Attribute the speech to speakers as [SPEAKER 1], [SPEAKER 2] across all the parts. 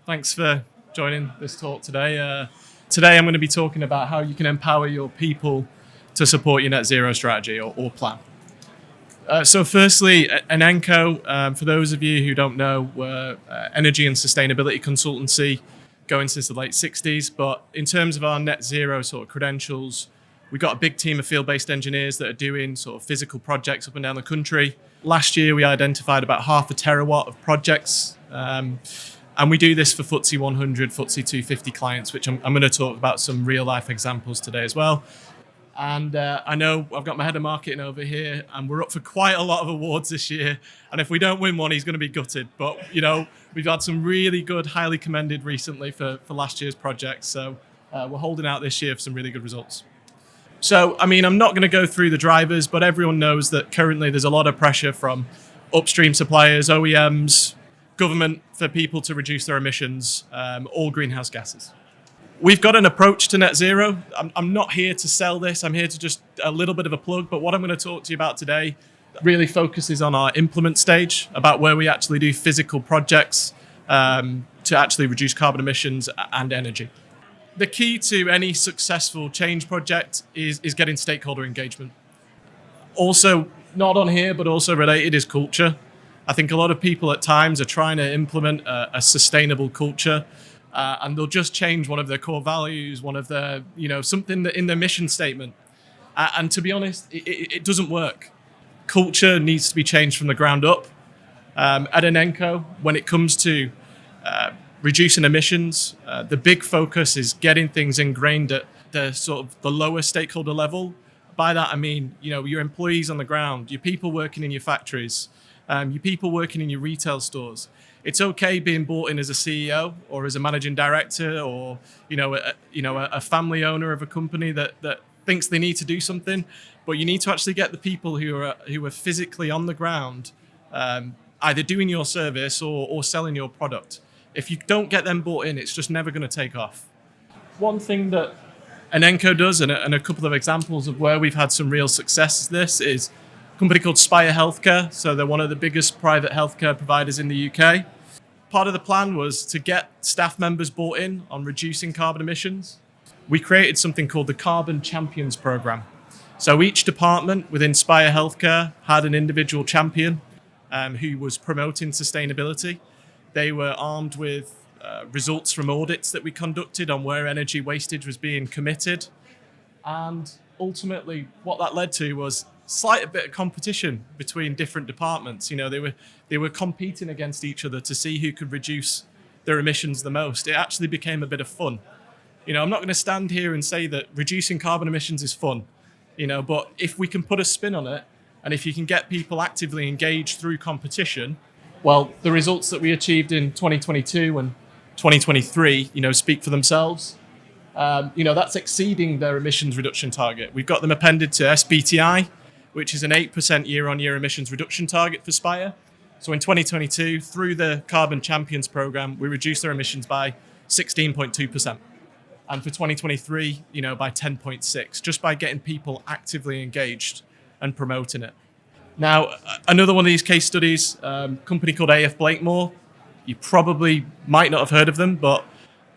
[SPEAKER 1] Thanks for joining this talk today. Today I'm going to be talking about how you can empower your people to support your net zero strategy or plan. So firstly, Inenco, for those of you who don't know, we're energy and sustainability consultancy going since the late 60s. But in terms of our net zero sort of credentials, we've got a big team of field-based engineers that are doing sort of physical projects up and down the country. Last year, we identified about 0.5 terawatt of projects. And we do this for FTSE 100, FTSE 250 clients, which I'm going to talk about some real-life examples today as well. And I know I've got my head of marketing over here, and we're up for quite a lot of awards this year. And if we don't win one, he's going to be gutted. But, you know, we've had some really good, highly commended recently for last year's projects. So we're holding out this year for some really good results. So, I mean, I'm not going to go through the drivers, but everyone knows that currently there's a lot of pressure from upstream suppliers, OEMs, government for people to reduce their emissions, all greenhouse gases. We've got an approach to net zero. I'm not here to sell this. I'm here to just a little bit of a plug. But what I'm going to talk to you about today really focuses on our implement stage, about where we actually do physical projects to actually reduce carbon emissions and energy. The key to any successful change project is getting stakeholder engagement. Also, not on here, but also related is culture. I think a lot of people at times are trying to implement a sustainable culture. And they'll just change one of their core values, one of their, something that in their mission statement. And to be honest, it doesn't work. Culture needs to be changed from the ground up. At Inenco, when it comes to reducing emissions, the big focus is getting things ingrained at the sort of the lower stakeholder level. By that, I mean, your employees on the ground, your people working in your factories, your people working in your retail stores. It's okay being brought in as a CEO or as a managing director or a family owner of a company that thinks they need to do something, but you need to actually get the people who are physically on the ground, either doing your service or selling your product. If you don't get them bought in, it's just never going to take off. One thing that Inenco does, and a couple of examples of where we've had some real success, is a company called Spire Healthcare. So they're one of the biggest private healthcare providers in the UK. Part of the plan was to get staff members bought in on reducing carbon emissions. We created something called the Carbon Champions Programme. So each department within Spire Healthcare had an individual champion who was promoting sustainability. They were armed with results from audits that we conducted on where energy wastage was being committed. And ultimately, what that led to was slight bit of competition between different departments. They were competing against each other to see who could reduce their emissions the most. It actually became a bit of fun. I'm not going to stand here and say that reducing carbon emissions is fun, but if we can put a spin on it, and if you can get people actively engaged through competition, well, the results that we achieved in 2022 and 2023, speak for themselves. That's exceeding their emissions reduction target. We've got them appended to SBTI, which is an 8% year-on-year emissions reduction target for Spire. So in 2022, through the Carbon Champions Programme, we reduced their emissions by 16.2%. And for 2023, by 10.6%, just by getting people actively engaged and promoting it. Now, another one of these case studies, a company called AF Blakemore. You probably might not have heard of them, but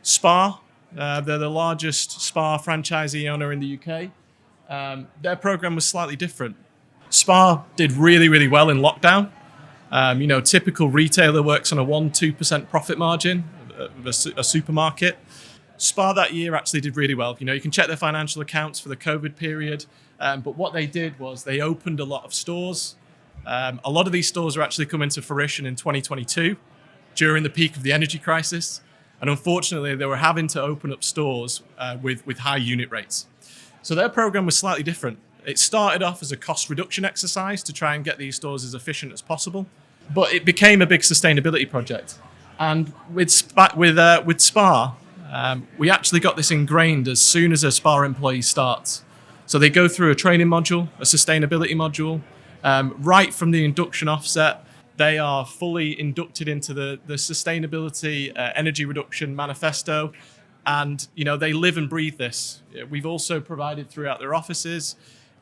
[SPEAKER 1] Spar, they're the largest Spar franchisee owner in the UK. Their program was slightly different. Spar did really, really well in lockdown. Typical retailer works on a 1-2% profit margin of a supermarket. Spar that year actually did really well. You can check their financial accounts for the COVID period. But what they did was they opened a lot of stores. A lot of these stores are actually coming to fruition in 2022 during the peak of the energy crisis. And unfortunately, they were having to open up stores with high unit rates. So their program was slightly different. It started off as a cost reduction exercise to try and get these stores as efficient as possible, but it became a big sustainability project. And with Spar, we actually got this ingrained as soon as a Spar employee starts. So they go through a training module, a sustainability module, right from the induction offset. They are fully inducted into the sustainability energy reduction manifesto. And, they live and breathe this. We've also provided throughout their offices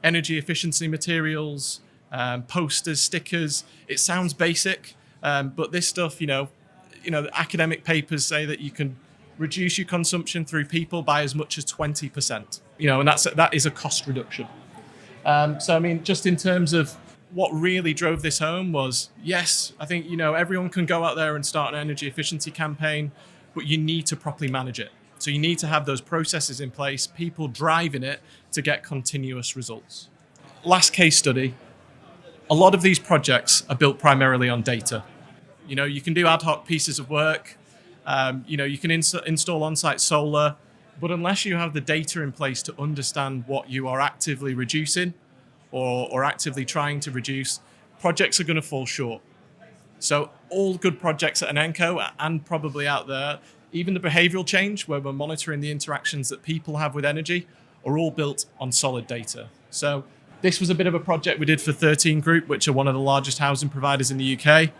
[SPEAKER 1] energy efficiency materials, posters, stickers. It sounds basic, but this stuff, the academic papers say that you can reduce your consumption through people by as much as 20%. And that is a cost reduction. So I mean, just in terms of what really drove this home was, yes, I think everyone can go out there and start an energy efficiency campaign, but you need to properly manage it. So you need to have those processes in place, people driving it to get continuous results. Last case study, a lot of these projects are built primarily on data. You can do ad hoc pieces of work, you can install on-site solar, but unless you have the data in place to understand what you are actively reducing or actively trying to reduce, projects are going to fall short. So all good projects at Inenco and probably out there, even the behavioral change where we're monitoring the interactions that people have with energy, are all built on solid data. So this was a bit of a project we did for 13 Group, which are one of the largest housing providers in the UK.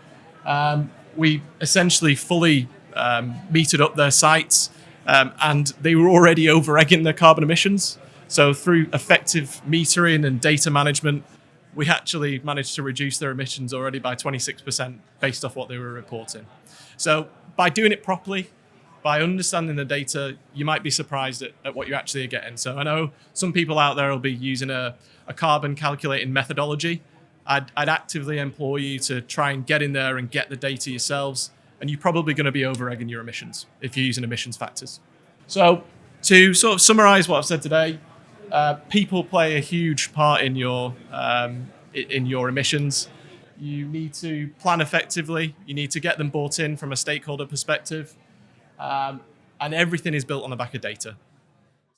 [SPEAKER 1] We essentially fully metered up their sites, and they were already over-egging their carbon emissions. So through effective metering and data management, we actually managed to reduce their emissions already by 26% based off what they were reporting. So by doing it properly, by understanding the data, you might be surprised at what you actually are getting. So I know some people out there will be using a carbon calculating methodology. I'd actively implore you to try and get in there and get the data yourselves, and you're probably going to be over-egging your emissions if you're using emissions factors. So to sort of summarize what I've said today, people play a huge part in your emissions. You need to plan effectively. You need to get them bought in from a stakeholder perspective. And everything is built on the back of data.